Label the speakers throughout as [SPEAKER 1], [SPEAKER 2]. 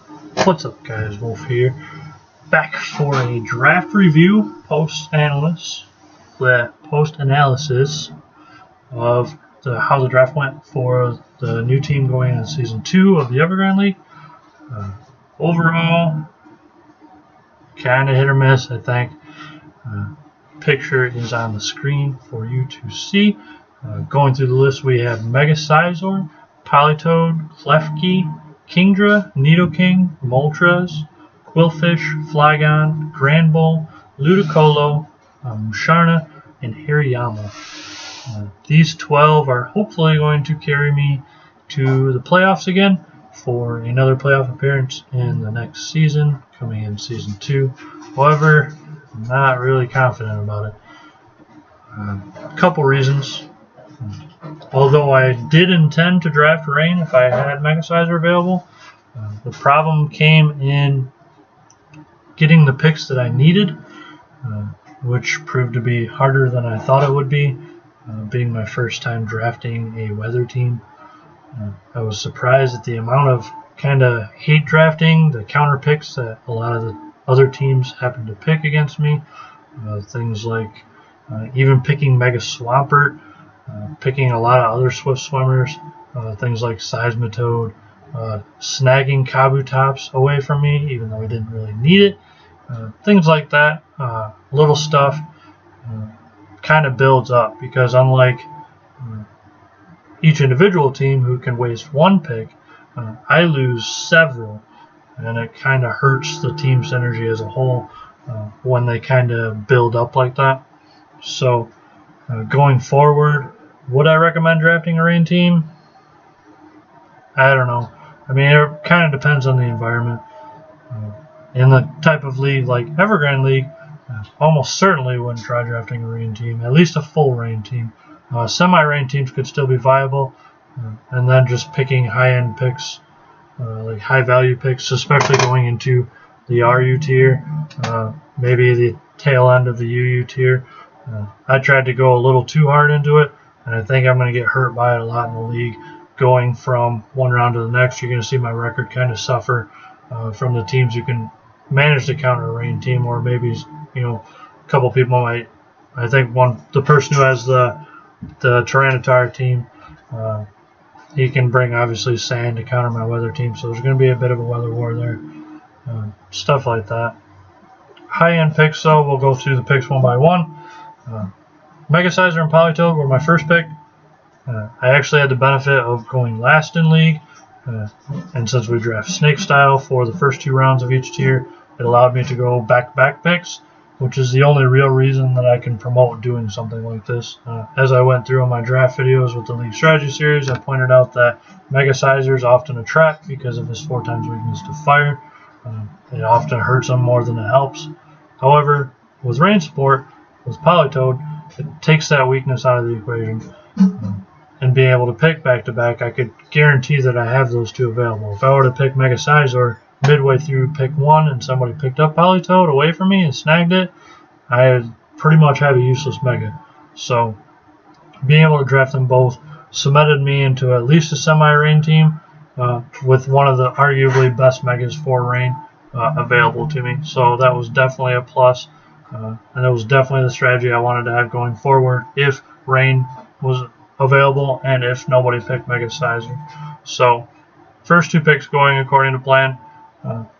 [SPEAKER 1] What's up, guys? Wolf here, back for a draft review, post-analysis of how the draft went for the new team going into Season 2 of the Evergrande League. Overall, kind of hit or miss, I think. Picture is on the screen for you to see. Going through the list, we have Mega Sizor, Politoed, Klefki, Kingdra, Nidoking, Moltres, Quillfish, Flygon, Granbull, Ludicolo, Musharna, and Hariyama. These 12 are hopefully going to carry me to the playoffs again for another playoff appearance in the next season, coming in Season 2. However, I'm not really confident about it. A couple reasons. Although I did intend to draft Rain if I had Mega Sizor available, the problem came in getting the picks that I needed, which proved to be harder than I thought it would be, being my first time drafting a weather team. I was surprised at the amount of kind of hate drafting, the counter picks that a lot of the other teams happened to pick against me. Things like even picking Mega Swampert, picking a lot of other Swift Swimmers, things like Seismitoad, snagging Kabutops away from me, even though I didn't really need it. Things like that, little stuff, kind of builds up, because unlike each individual team who can waste one pick, I lose several, and it kind of hurts the team synergy as a whole when they kind of build up like that. So going forward, would I recommend drafting a Rain team? I don't know. I mean, it kind of depends on the environment. In the type of league like Evergrande League, almost certainly wouldn't try drafting a Rain team, at least a full Rain team. Semi-Rain teams could still be viable, and then just picking high-end picks, like high-value picks, especially going into the RU tier, maybe the tail end of the UU tier. I tried to go a little too hard into it, and I think I'm going to get hurt by it a lot in the league. Going from one round to the next, you're going to see my record kind of suffer from the teams who can manage to counter a Rain team, or maybe a couple people might. I think the person who has the Tyranitar team, he can bring obviously sand to counter my weather team, so there's going to be a bit of a weather war there. Stuff like that. High-end picks, though, we'll go through the picks one by one. Mega Sizor and Politoed were my first pick. I actually had the benefit of going last in league, and since we draft snake style for the first 2 rounds of each tier, it allowed me to go back-to-back picks, which is the only real reason that I can promote doing something like this. As I went through in my draft videos with the League Strategy Series, I pointed out that Mega Sizor is often a trap because of his 4 times weakness to fire. It often hurts him more than it helps. However, with Rain support, with Politoed, it takes that weakness out of the equation. And being able to pick back-to-back, I could guarantee that I have those 2 available. If I were to pick Mega Sizor midway through pick 1 and somebody picked up Politoed away from me and snagged it, I pretty much have a useless Mega. So being able to draft them both cemented me into at least a semi-Rain team with one of the arguably best Megas for Rain available to me. So that was definitely a plus, and it was definitely the strategy I wanted to have going forward if Rain was available and if nobody picked Mega Sizor. So first 2 picks going according to plan.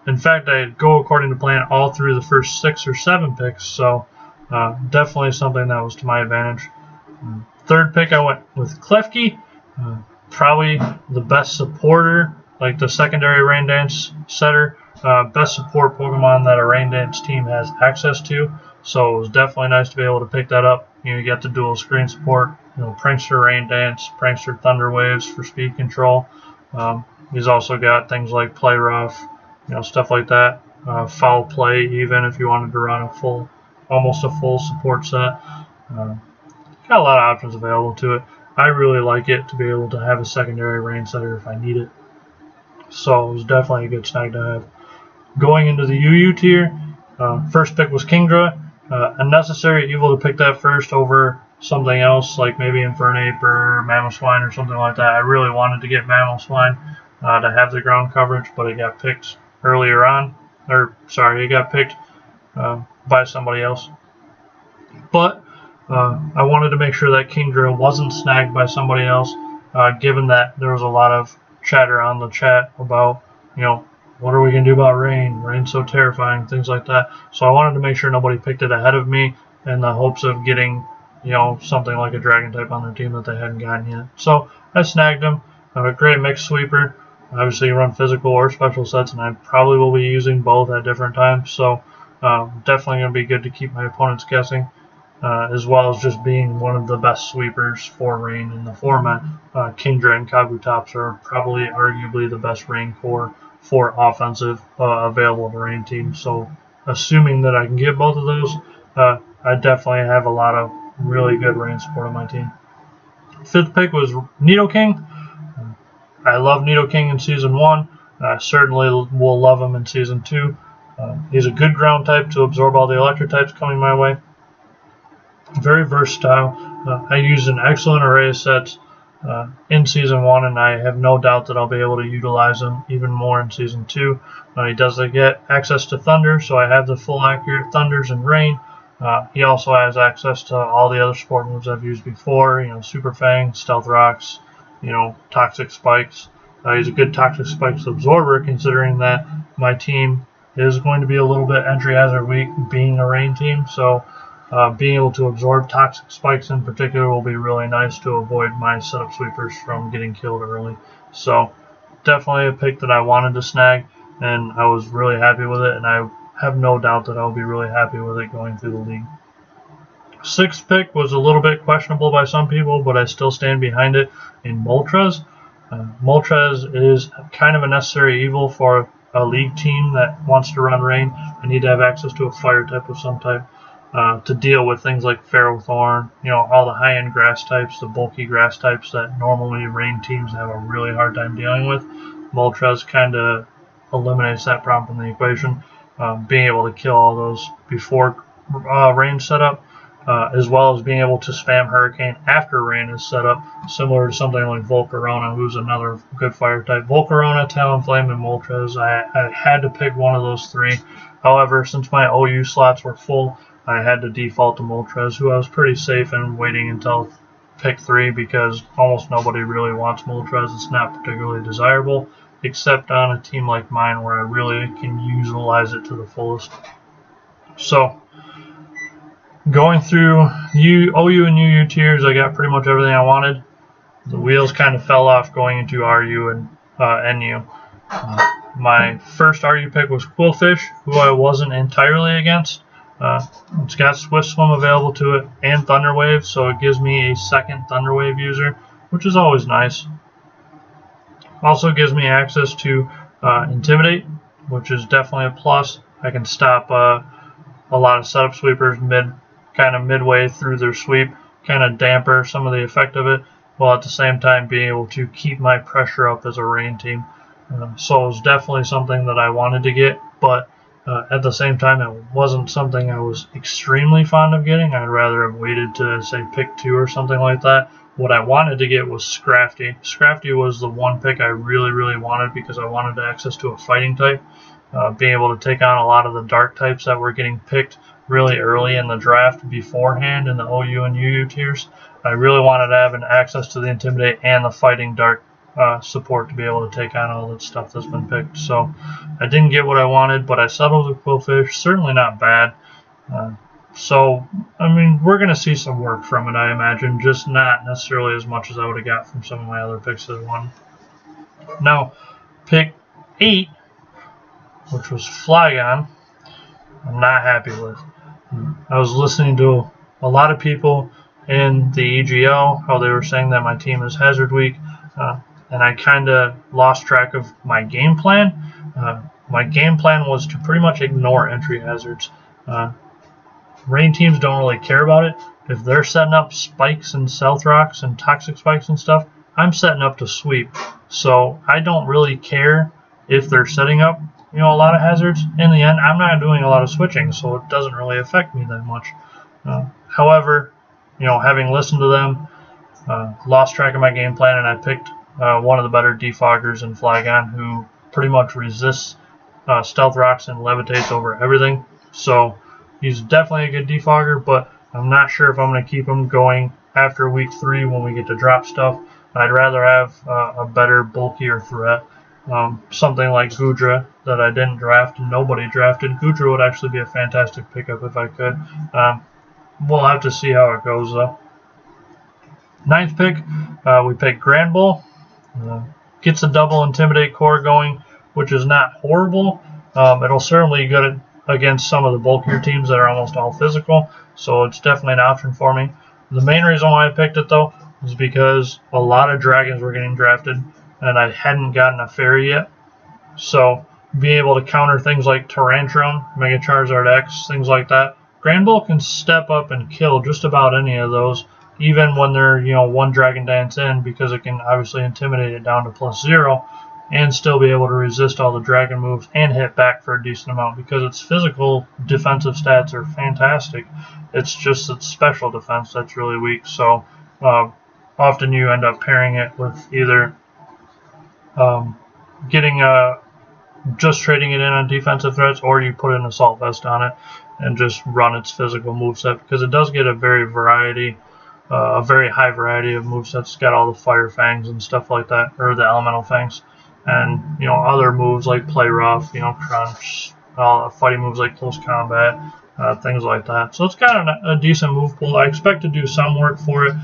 [SPEAKER 1] In fact, I go according to plan all through the first 6 or 7 picks, so definitely something that was to my advantage. Third pick, I went with Klefki, probably the best supporter, like the secondary Rain Dance setter, best support Pokemon that a Rain Dance team has access to, so it was definitely nice to be able to pick that up. You get the dual screen support, Prankster Rain Dance, Prankster Thunder Waves for speed control. He's also got things like Play Rough, stuff like that. Foul Play, even if you wanted to run almost a full support set. Got a lot of options available to it. I really like it to be able to have a secondary Rain setter if I need it. So it was definitely a good snag to have. Going into the UU tier, first pick was Kingdra. A necessary evil to pick that first over something else, like maybe Infernape or Mamoswine or something like that. I really wanted to get Mamoswine to have the ground coverage, but it got picked earlier on, or sorry, he got picked by somebody else. But I wanted to make sure that King Drill wasn't snagged by somebody else, given that there was a lot of chatter on the chat about, what are we going to do about rain? Rain's so terrifying, things like that. So I wanted to make sure nobody picked it ahead of me in the hopes of getting, something like a dragon type on their team that they hadn't gotten yet. So I snagged him. A great mixed sweeper. Obviously, you run physical or special sets, and I probably will be using both at different times. So definitely going to be good to keep my opponents guessing. As well as just being one of the best sweepers for rain in the format. Kingdra and Kabutops are probably arguably the best rain core for offensive available to rain teams. So assuming that I can get both of those, I definitely have a lot of really good rain support on my team. Fifth pick was Nidoking. I love Nidoking in Season 1. I certainly will love him in Season 2. He's a good ground type to absorb all the electric types coming my way. Very versatile. I used an excellent array of sets in Season 1, and I have no doubt that I'll be able to utilize him even more in Season 2. He does get access to Thunder, so I have the full accurate Thunders and Rain. He also has access to all the other support moves I've used before, Super Fang, Stealth Rocks, Toxic Spikes. He's a good Toxic Spikes absorber, considering that my team is going to be a little bit entry hazard weak, being a rain team, so being able to absorb Toxic Spikes in particular will be really nice to avoid my setup sweepers from getting killed early. So definitely a pick that I wanted to snag, and I was really happy with it, and I have no doubt that I'll be really happy with it going through the league. Sixth pick was a little bit questionable by some people, but I still stand behind it in Moltres. Moltres is kind of a necessary evil for a league team that wants to run rain. I need to have access to a fire type of some type. To deal with things like Ferrothorn, all the high-end grass types, the bulky grass types that normally rain teams have a really hard time dealing with. Moltres kind of eliminates that problem from the equation, being able to kill all those before rain setup, as well as being able to spam Hurricane after rain is set up, similar to something like Volcarona, who's another good fire type. Volcarona, Talonflame, and Moltres, I had to pick one of those three. However, since my OU slots were full, I had to default to Moltres, who I was pretty safe in waiting until pick 3 because almost nobody really wants Moltres. It's not particularly desirable, except on a team like mine where I really can utilize it to the fullest. So, going through OU and UU tiers, I got pretty much everything I wanted. The wheels kind of fell off going into RU and NU. My first RU pick was Quillfish, who I wasn't entirely against. It's got Swift Swim available to it and Thunder Wave, so it gives me a second Thunder Wave user, which is always nice. Also gives me access to Intimidate, which is definitely a plus. I can stop a lot of setup sweepers midway through their sweep, kind of damper some of the effect of it, while at the same time being able to keep my pressure up as a rain team. So it was definitely something that I wanted to get, but at the same time, it wasn't something I was extremely fond of getting. I'd rather have waited to, say, pick 2 or something like that. What I wanted to get was Scrafty. Scrafty was the one pick I really, really wanted because I wanted access to a fighting type. Being able to take on a lot of the dark types that were getting picked really early in the draft beforehand in the OU and UU tiers. I really wanted to have an access to the Intimidate and the fighting dark support to be able to take on all that stuff that's been picked. So I didn't get what I wanted, but I settled with Quillfish. Certainly not bad. So, we're going to see some work from it, I imagine, just not necessarily as much as I would have got from some of my other picks that I won. Now, pick 8, which was Flygon, I'm not happy with. I was listening to a lot of people in the EGL, how they were saying that my team is hazard weak, and I kind of lost track of my game plan. My game plan was to pretty much ignore entry hazards. Rain teams don't really care about it. If they're setting up spikes and stealth rocks and toxic spikes and stuff, I'm setting up to sweep. So I don't really care if they're setting up, a lot of hazards. In the end, I'm not doing a lot of switching, so it doesn't really affect me that much. However, having listened to them, lost track of my game plan, and I picked one of the better defoggers in Flygon, who pretty much resists stealth rocks and levitates over everything. So he's definitely a good defogger, but I'm not sure if I'm going to keep him going after week 3 when we get to drop stuff. I'd rather have a better, bulkier threat. Something like Gudra that I didn't draft and nobody drafted. Gudra would actually be a fantastic pickup if I could. We'll have to see how it goes though. 9th pick, we pick Grand Bull. Gets a double Intimidate core going, which is not horrible. It'll certainly good against some of the bulkier teams that are almost all physical, so it's definitely an option for me. The main reason why I picked it though is because a lot of dragons were getting drafted and I hadn't gotten a fairy yet. So being able to counter things like Tyrantrum, Mega Charizard X, things like that, Grand Bull can step up and kill just about any of those, even when they're, one Dragon Dance in, because it can obviously intimidate it down to +0 and still be able to resist all the dragon moves and hit back for a decent amount because its physical defensive stats are fantastic. It's just its special defense that's really weak. So often you end up pairing it with either just trading it in on defensive threats, or you put an Assault Vest on it and just run its physical moveset, because it does get a very high variety of movesets. It's got all the Fire Fangs and stuff like that, or the Elemental Fangs, and other moves like Play Rough, Crunch, fighting moves like Close Combat, things like that. So it's got a decent move pool. I expect to do some work for it.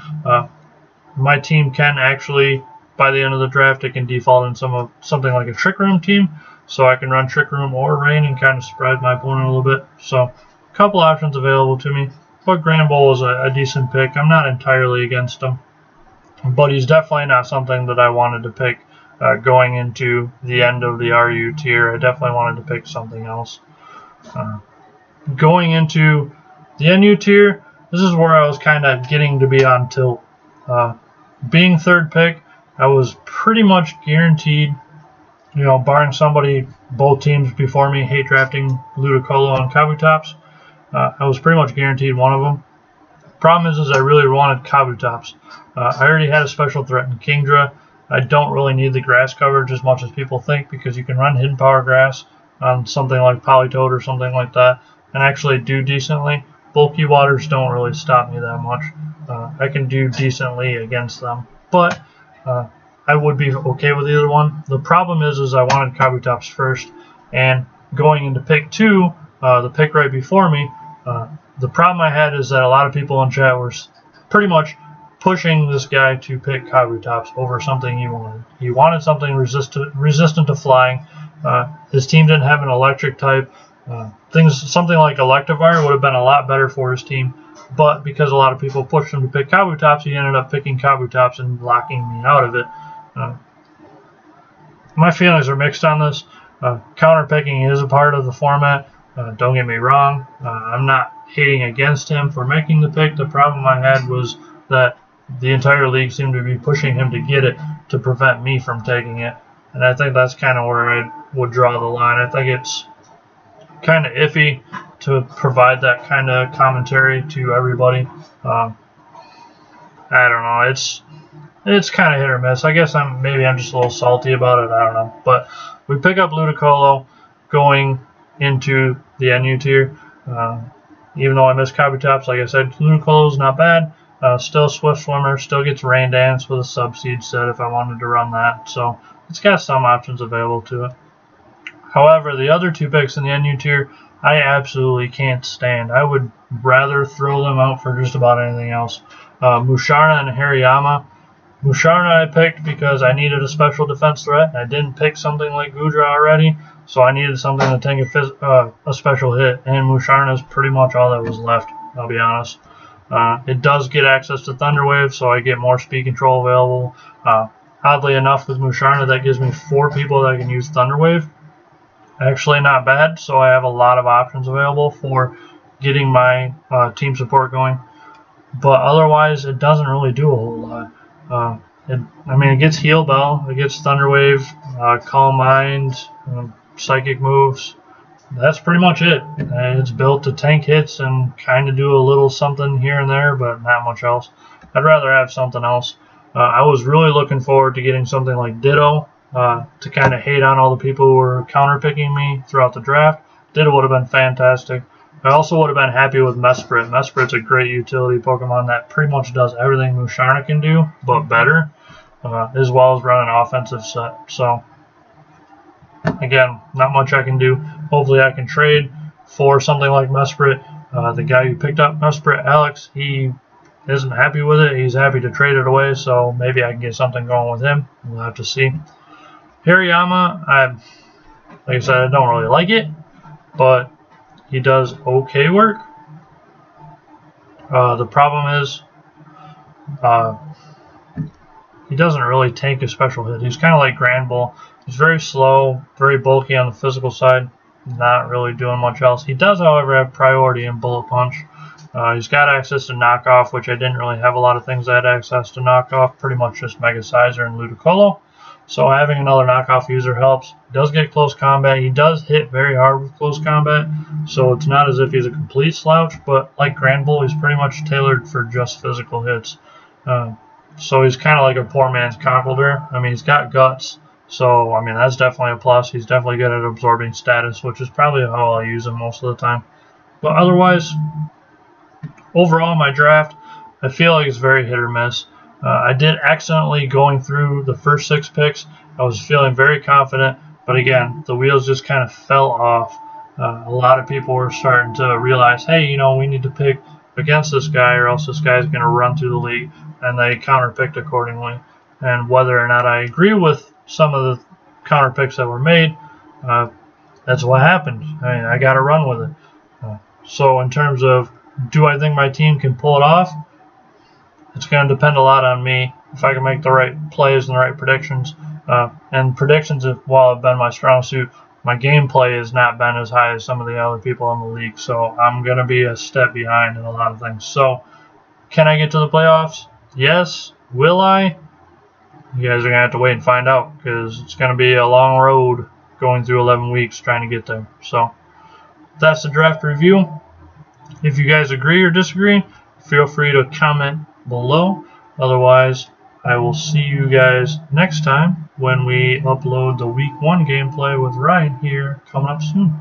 [SPEAKER 1] My team can actually, by the end of the draft, it can default in something like a Trick Room team, so I can run Trick Room or Rain and kind of spread my opponent a little bit. So a couple options available to me, but Grand Bull is a decent pick. I'm not entirely against him, but he's definitely not something that I wanted to pick going into the end of the RU tier. I definitely wanted to pick something else. Going into the NU tier, this is where I was kind of getting to be on tilt. Being 3rd pick, I was pretty much guaranteed, barring both teams before me hate drafting Ludicolo and Kabutops, I was pretty much guaranteed one of them. Problem is I really wanted Kabutops. I already had a special threat in Kingdra. I don't really need the grass coverage as much as people think, because you can run Hidden Power Grass on something like Politoed or something like that and actually do decently. Bulky waters don't really stop me that much. I can do decently against them, but I would be okay with either one. The problem is I wanted Kabutops first, and going into pick 2, the pick right before me, the problem I had is that a lot of people in chat were pretty much pushing this guy to pick Kabutops over something he wanted. He wanted something resistant to flying. His team didn't have an electric type. Something like Electivire would have been a lot better for his team, but because a lot of people pushed him to pick Kabutops, he ended up picking Kabutops and locking me out of it. My feelings are mixed on this. Counter picking is a part of the format. Don't get me wrong. I'm not hating against him for making the pick. The problem I had was that the entire league seemed to be pushing him to get it to prevent me from taking it. And I think that's kind of where I would draw the line. I think it's kind of iffy to provide that kind of commentary to everybody. I don't know. It's kind of hit or miss. I guess I'm just a little salty about it. I don't know. But we pick up Ludicolo going into the NU tier. Even though I miss Kabutops, like I said, Ludicolo's not bad. Still Swift Swimmer, still gets Rain Dance with a Subseed set if I wanted to run that. So it's got some options available to it. However, the other 2 picks in the NU tier, I absolutely can't stand. I would rather throw them out for just about anything else. Musharna and Hariyama. Musharna I picked because I needed a special defense threat. I didn't pick something like Gudra already, so I needed something to take a special hit, and Musharna is pretty much all that was left, I'll be honest. It does get access to Thunder Wave, so I get more speed control available. Oddly enough, with Musharna, that gives me 4 people that can use Thunder Wave. Actually not bad, so I have a lot of options available for getting my team support going. But otherwise, it doesn't really do a whole lot. It gets Heal Bell, it gets Thunder Wave, Calm Mind, Psychic moves. That's pretty much it. It's built to tank hits and kind of do a little something here and there, but not much else. I'd rather have something else. I was really looking forward to getting something like Ditto to kind of hate on all the people who were counterpicking me throughout the draft. It would have been fantastic. I also would have been happy with Mesprit. Mesprit's a great utility Pokemon that pretty much does everything Musharna can do, but better, as well as run an offensive set. So, again, not much I can do. Hopefully I can trade for something like Mesprit. The guy who picked up Mesprit, Alex, he isn't happy with it. He's happy to trade it away, so maybe I can get something going with him. We'll have to see. Hariyama, like I said, I don't really like it, but he does okay work. The problem is he doesn't really tank a special hit. He's kind of like Granbull. He's very slow, very bulky on the physical side, not really doing much else. He does, however, have priority in Bullet Punch. He's got access to Knockoff, which I didn't really have a lot of things I had access to Knockoff, pretty much just Mega Sizer and Ludicolo. So having another knockoff user helps. He does get close combat. He does hit very hard with close combat, so it's not as if he's a complete slouch, but like Granbull, he's pretty much tailored for just physical hits. So he's kind of like a poor man's Conkeldurr. I mean, he's got guts, so I mean that's definitely a plus. He's definitely good at absorbing status, which is probably how I'll use him most of the time. But otherwise, overall, my draft, I feel like it's very hit or miss. I did accidentally going through the first 6 picks. I was feeling very confident, but again, the wheels just kind of fell off. A lot of people were starting to realize, hey, you know, we need to pick against this guy or else this guy's going to run through the league, and they counterpicked accordingly. And whether or not I agree with some of the counterpicks that were made, that's what happened. I mean, I got to run with it. So in terms of, do I think my team can pull it off? It's going to depend a lot on me if I can make the right plays and the right predictions. And predictions, while have been my strong suit, my gameplay has not been as high as some of the other people in the league. So I'm going to be a step behind in a lot of things. So can I get to the playoffs? Yes. Will I? You guys are going to have to wait and find out because it's going to be a long road going through 11 weeks trying to get there. So that's the draft review. If you guys agree or disagree, feel free to comment below. Otherwise, I will see you guys next time when we upload the week 1 gameplay with Ryan here coming up soon.